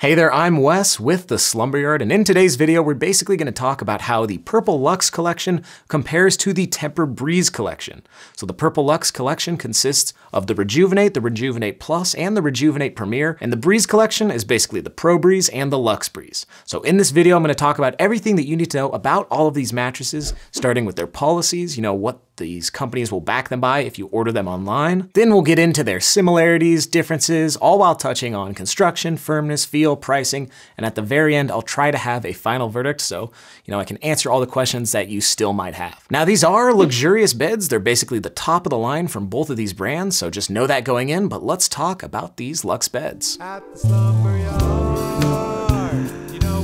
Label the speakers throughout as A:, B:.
A: Hey there, I'm Wes with the Slumber Yard, and in today's video, we're basically going to talk about how the Purple Luxe collection compares to the TEMPUR-Breeze collection. So the Purple Luxe collection consists of the Rejuvenate Plus, and the Rejuvenate Premier, and the Breeze collection is basically the Pro Breeze and the Luxe Breeze. So in this video, I'm going to talk about everything that you need to know about all of these mattresses, starting with their policies, what these companies will back them by if you order them online. Then we'll get into their similarities, differences, all while touching on construction, firmness, feel, pricing, and at the very end, I'll try to have a final verdict so, I can answer all the questions that you still might have. Now, these are luxurious beds. They're basically the top of the line from both of these brands, so just know that going in, but let's talk about these Luxe beds.
B: At the Slumber Yard,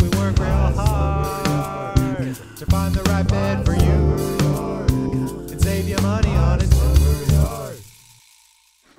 B: we work real hard to find the right bed for you. Save your money on it.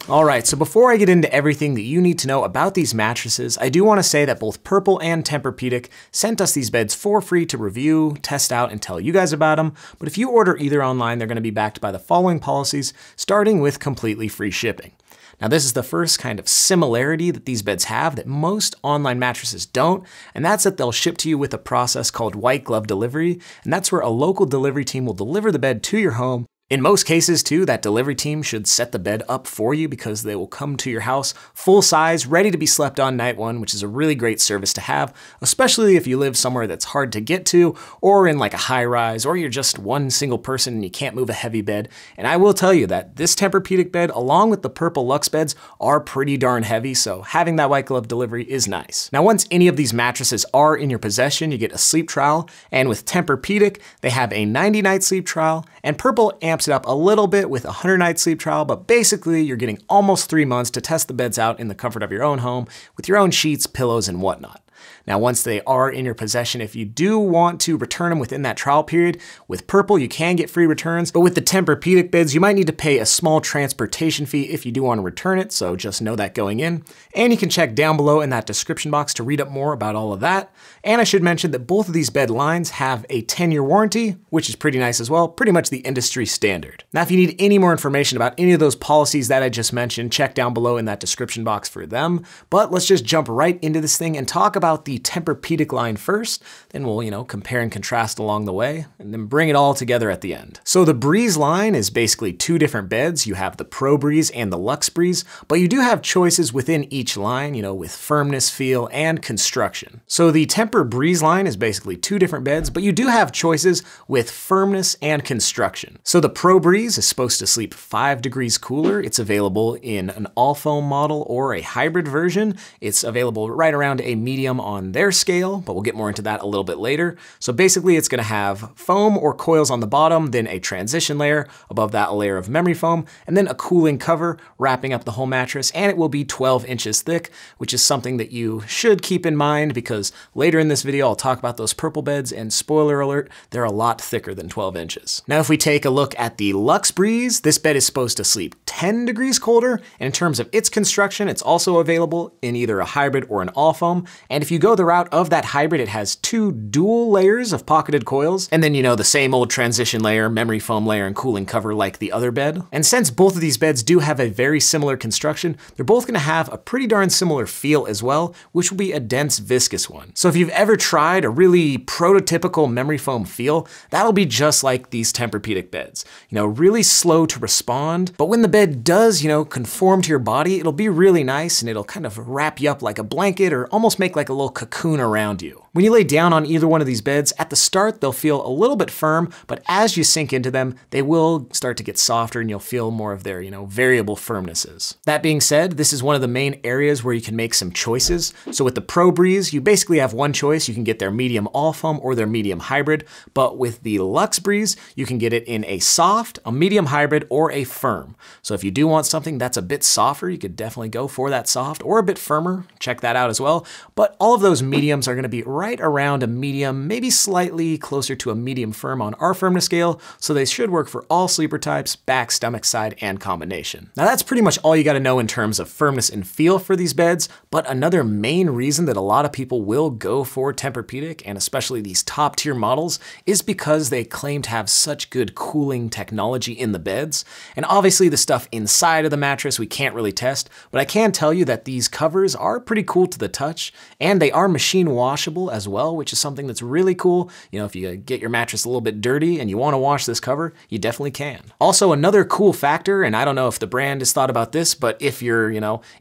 A: Alright, so before I get into everything that you need to know about these mattresses, I do want to say that both Purple and TempurPedic sent us these beds for free to review, test out, and tell you guys about them. But if you order either online, they're going to be backed by the following policies, starting with completely free shipping. Now, this is the first kind of similarity that these beds have that most online mattresses don't, and that's that they'll ship to you with a process called white glove delivery, and that's where a local delivery team will deliver the bed to your home. In most cases, too, that delivery team should set the bed up for you because they will come to your house full size, ready to be slept on night one, which is a really great service to have, especially if you live somewhere that's hard to get to, or in like a high rise, or you're just one single person and you can't move a heavy bed. And I will tell you that this TempurPedic bed, along with the Purple Luxe beds, are pretty darn heavy, so having that white glove delivery is nice. Now, once any of these mattresses are in your possession, you get a sleep trial, and with TempurPedic, they have a 90-night sleep trial, and Purple amps it up a little bit with a 100-night sleep trial, but basically you're getting almost 3 months to test the beds out in the comfort of your own home with your own sheets, pillows, and whatnot. Now, once they are in your possession, if you do want to return them within that trial period, with Purple, you can get free returns, but with the TempurPedic beds, you might need to pay a small transportation fee if you do want to return it, so just know that going in. And you can check down below in that description box to read up more about all of that. And I should mention that both of these bed lines have a 10-year warranty, which is pretty nice as well, pretty much the industry standard. Now, if you need any more information about any of those policies that I just mentioned, check down below in that description box for them. But let's just jump right into this thing and talk about the TempurPedic line first, then we'll, compare and contrast along the way, and then bring it all together at the end. So the Breeze line is basically two different beds. You have the Pro Breeze and the Luxe Breeze, but you do have choices within each line, with firmness, feel, and construction. So the TempUR-Breeze line is basically two different beds, but you do have choices with firmness and construction. So the Pro Breeze is supposed to sleep 5 degrees cooler. It's available in an all-foam model or a hybrid version. It's available right around a medium on their scale, but we'll get more into that a little bit later. So basically it's gonna have foam or coils on the bottom, then a transition layer, above that a layer of memory foam, and then a cooling cover wrapping up the whole mattress, and it will be 12 inches thick, which is something that you should keep in mind because later in this video I'll talk about those Purple beds, and spoiler alert, they're a lot thicker than 12 inches. Now if we take a look at the Luxe Breeze, this bed is supposed to sleep 10 degrees colder, and in terms of its construction, it's also available in either a hybrid or an all foam, and if you go the route of that hybrid, it has 2 dual layers of pocketed coils, and then the same old transition layer, memory foam layer, and cooling cover like the other bed. And since both of these beds do have a very similar construction, they're both gonna have a pretty darn similar feel as well, which will be a dense viscous one. So if you've ever tried a really prototypical memory foam feel, that'll be just like these TempurPedic beds. Really slow to respond, but when the bed does, conform to your body, it'll be really nice and it'll kind of wrap you up like a blanket or almost make like a little cocoon around you. When you lay down on either one of these beds, at the start, they'll feel a little bit firm, but as you sink into them, they will start to get softer and you'll feel more of their, variable firmnesses. That being said, this is one of the main areas where you can make some choices. So with the Pro Breeze, you basically have one choice. You can get their medium all foam or their medium hybrid, but with the Luxe Breeze, you can get it in a soft, a medium hybrid, or a firm. So if you do want something that's a bit softer, you could definitely go for that soft, or a bit firmer, check that out as well. But all of those mediums are gonna be right around a medium, maybe slightly closer to a medium firm on our firmness scale, so they should work for all sleeper types, back, stomach, side, and combination. Now that's pretty much all you gotta know in terms of firmness and feel for these beds, but another main reason that a lot of people will go for TempurPedic, and especially these top tier models, is because they claim to have such good cooling technology in the beds. And obviously the stuff inside of the mattress we can't really test, but I can tell you that these covers are pretty cool to the touch, and they are machine washable as well, which is something that's really cool. You know, if you get your mattress a little bit dirty and you wanna wash this cover, you definitely can. Also, another cool factor, and I don't know if the brand has thought about this, but if you're,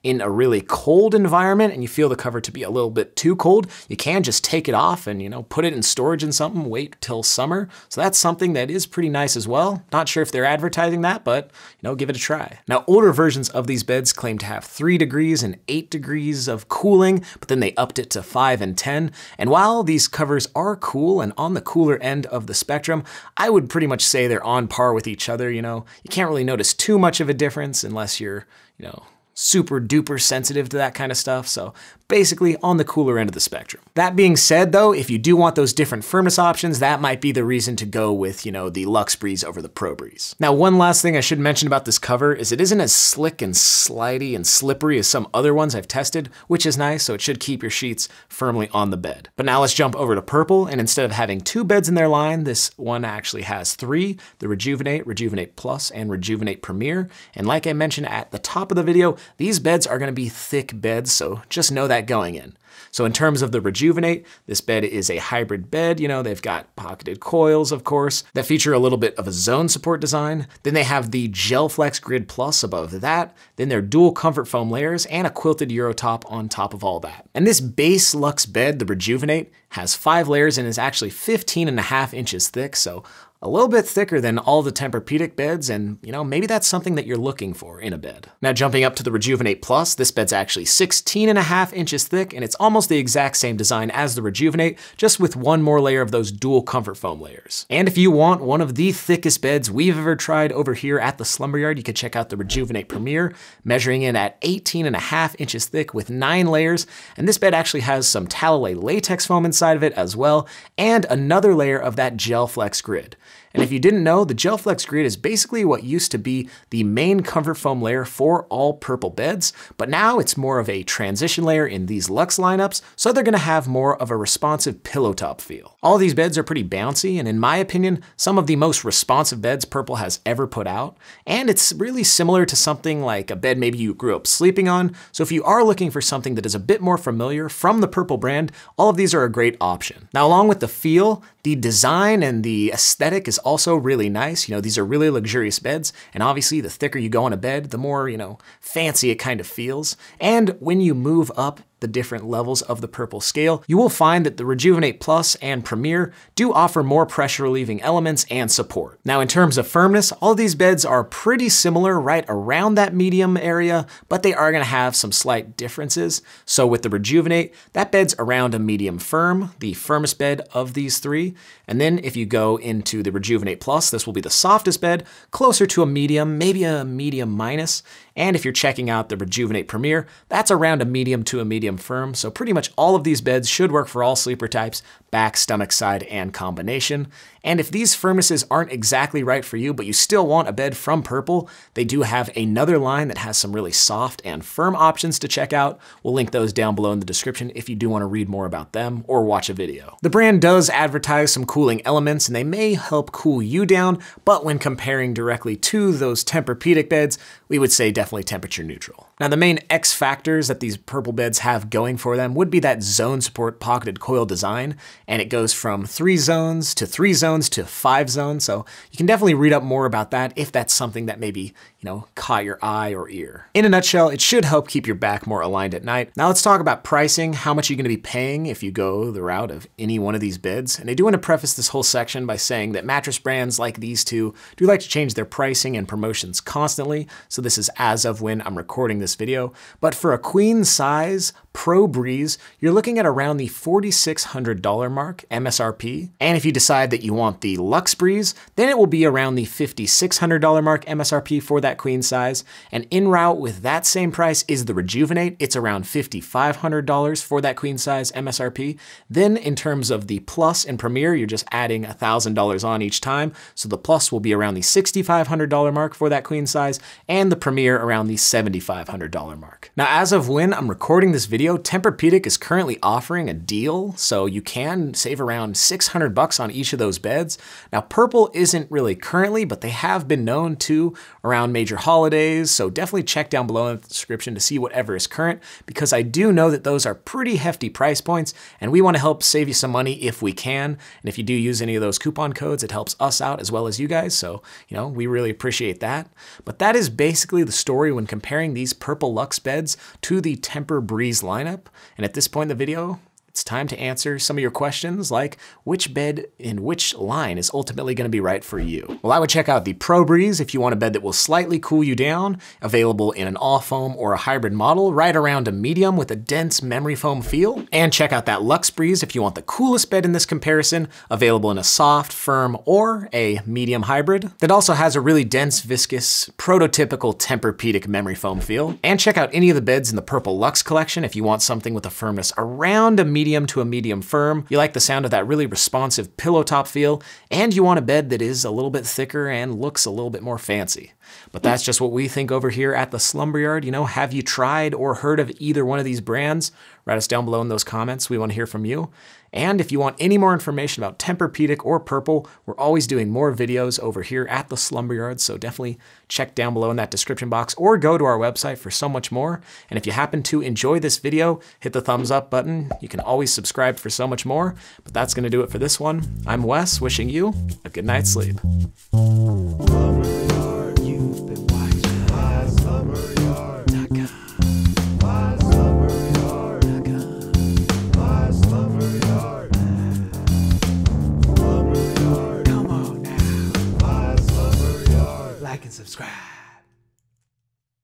A: in a really cold environment and you feel the cover to be a little bit too cold, you can just take it off and, put it in storage in something, wait till summer. So that's something that is pretty nice as well. Not sure if they're advertising that, but, give it a try. Now, older versions of these beds claim to have 3 degrees and 8 degrees of cooling, but then they upped it to 5 and 10. And while these covers are cool and on the cooler end of the spectrum, I would pretty much say they're on par with each other. You can't really notice too much of a difference unless you're, super duper sensitive to that kind of stuff. So basically on the cooler end of the spectrum. That being said though, if you do want those different firmness options, that might be the reason to go with, the Luxe Breeze over the Pro Breeze. Now, one last thing I should mention about this cover is it isn't as slick and slidey and slippery as some other ones I've tested, which is nice, so it should keep your sheets firmly on the bed. But now let's jump over to Purple, and instead of having 2 beds in their line, this one actually has 3, the Rejuvenate, Rejuvenate Plus, and Rejuvenate Premier. And like I mentioned at the top of the video, these beds are gonna be thick beds, so just know that going in. So in terms of the Rejuvenate, this bed is a hybrid bed. They've got pocketed coils, of course, that feature a little bit of a zone support design. Then they have the Gel Flex Grid Plus above that. Then they're dual comfort foam layers and a quilted Euro top on top of all that. And this base Luxe bed, the Rejuvenate, has 5 layers and is actually 15.5 inches thick, so a little bit thicker than all the TempurPedic beds, and maybe that's something that you're looking for in a bed. Now jumping up to the Rejuvenate Plus, this bed's actually 16.5 inches thick, and it's almost the exact same design as the Rejuvenate, just with 1 more layer of those dual comfort foam layers. And if you want one of the thickest beds we've ever tried over here at the Slumber Yard, you can check out the Rejuvenate Premier, measuring in at 18.5 inches thick with 9 layers, and this bed actually has some Talalay latex foam inside of it as well, and another layer of that Gel Flex Grid. And if you didn't know, the Gel Flex Grid is basically what used to be the main comfort foam layer for all Purple beds, but now it's more of a transition layer in these Luxe lineups, so they're gonna have more of a responsive pillow top feel. All these beds are pretty bouncy, and in my opinion, some of the most responsive beds Purple has ever put out. And it's really similar to something like a bed maybe you grew up sleeping on, so if you are looking for something that is a bit more familiar from the Purple brand, all of these are a great option. Now, along with the feel, the design and the aesthetic is also really nice. These are really luxurious beds, and obviously the thicker you go on a bed, the more, fancy it kind of feels. And when you move up the different levels of the Purple scale, you will find that the Rejuvenate Plus and Premier do offer more pressure relieving elements and support. Now, in terms of firmness, all of these beds are pretty similar right around that medium area, but they are gonna have some slight differences. So with the Rejuvenate, that bed's around a medium firm, the firmest bed of these 3. And then if you go into the Rejuvenate Plus, this will be the softest bed, closer to a medium, maybe a medium minus. And if you're checking out the Rejuvenate Premier, that's around a medium to a medium firm, so pretty much all of these beds should work for all sleeper types, back, stomach, side, and combination. And if these firmnesses aren't exactly right for you, but you still want a bed from Purple, they do have another line that has some really soft and firm options to check out. We'll link those down below in the description if you do want to read more about them or watch a video. The brand does advertise some cooling elements, and they may help cool you down, but when comparing directly to those TempurPedic beds, we would say definitely temperature neutral. Now, the main X factors that these Purple beds have going for them would be that zone support pocketed coil design, and it goes from 3 zones to 3 zones to 5 zones, so you can definitely read up more about that if that's something that maybe, caught your eye or ear. In a nutshell, it should help keep your back more aligned at night. Now let's talk about pricing, how much you're gonna be paying if you go the route of any one of these beds. And I do want to preface this whole section by saying that mattress brands like these two do like to change their pricing and promotions constantly, so this is as of when I'm recording this video. But for a queen size Pro Breeze, you're looking at around the $4,600 mark MSRP. And if you decide that you want the Luxe Breeze, then it will be around the $5,600 mark MSRP for that that queen size. And in route with that same price is the Rejuvenate. It's around $5,500 for that queen size MSRP. Then in terms of the Plus and Premier, you're just adding $1,000 on each time. So the Plus will be around the $6,500 mark for that queen size, and the Premier around the $7,500 mark. Now, as of when I'm recording this video, TempurPedic is currently offering a deal, so you can save around $600 on each of those beds. Now, purple isn't really currently, but they have been known to around major holidays, so definitely check down below in the description to see whatever is current, because I do know that those are pretty hefty price points, and we want to help save you some money if we can. And if you do use any of those coupon codes, it helps us out as well as you guys, so we really appreciate that. But that is basically the story when comparing these purple Luxe beds to the TEMPUR-Breeze lineup. And at this point in the video, it's time to answer some of your questions, like which bed in which line is ultimately going to be right for you. Well, I would check out the Pro-Breeze if you want a bed that will slightly cool you down, available in an all foam or a hybrid model, right around a medium with a dense memory foam feel. And check out that Luxe Breeze if you want the coolest bed in this comparison, available in a soft, firm, or a medium hybrid that also has a really dense, viscous, prototypical TempurPedic memory foam feel. And check out any of the beds in the purple Luxe collection if you want something with a firmness around a medium to a medium firm, you like the sound of that really responsive pillow top feel, and you want a bed that is a little bit thicker and looks a little bit more fancy. But that's just what we think over here at the Slumber Yard. Have you tried or heard of either one of these brands? Write us down below in those comments. We want to hear from you. And if you want any more information about TempurPedic or Purple, we're always doing more videos over here at the Slumber Yard, so definitely check down below in that description box or go to our website for so much more. And if you happen to enjoy this video, hit the thumbs up button. You can always subscribe for so much more, but that's going to do it for this one. I'm Wes, wishing you a good night's sleep.
B: Like and subscribe.